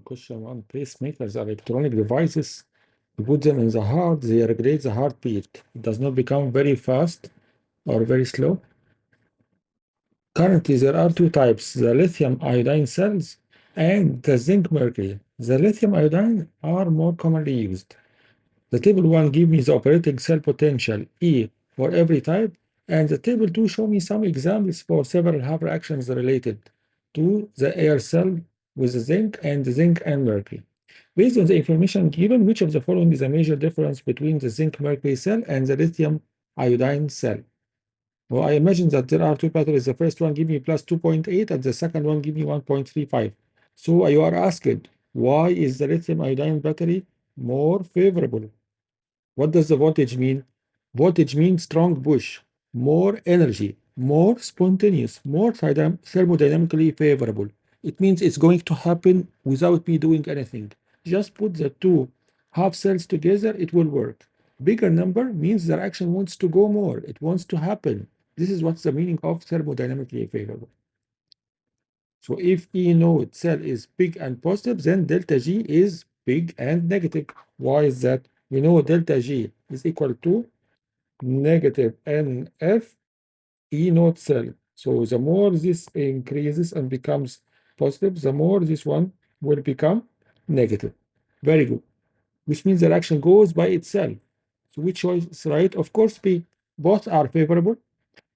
Question one, pacemakers are electronic devices. You put them in the heart, they regulate the heartbeat. It does not become very fast or very slow. Currently, there are two types, the lithium iodine cells and the zinc mercury. The lithium iodine are more commonly used. The table 1 gives me the operating cell potential, E, for every type, and the table 2 show me some examples for several half reactions related to the air cell with the zinc and mercury. Based on the information given, which of the following is a major difference between the zinc mercury cell and the lithium iodine cell? Well, I imagine that there are two batteries. The first one give me plus 2.8 and the second one give me 1.35. So you are asked, why is the lithium iodine battery more favorable? What does the voltage mean? Voltage means strong push, more energy, more spontaneous, more thermodynamically favorable. It means it's going to happen without me doing anything. Just put the two half cells together, it will work. Bigger number means the reaction wants to go more. It wants to happen. This is what's the meaning of thermodynamically favorable. So if E node cell is big and positive, then delta G is big and negative. Why is that? We know delta G is equal to negative NF E node cell. So the more this increases and becomes positive, the more this one will become negative. Very good. Which means the reaction goes by itself. So which choice is right? Of course, B. Both are favorable.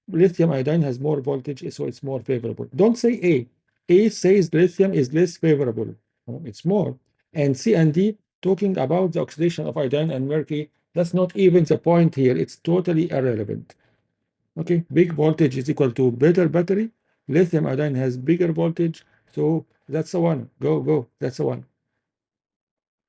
Lithium iodine has more voltage, so it's more favorable. Don't say A. A says lithium is less favorable. No, it's more. And C and D talking about the oxidation of iodine and mercury. That's not even the point here. It's totally irrelevant. Okay, big voltage is equal to better battery. Lithium iodine has bigger voltage, so that's the one. Go, go. That's the one.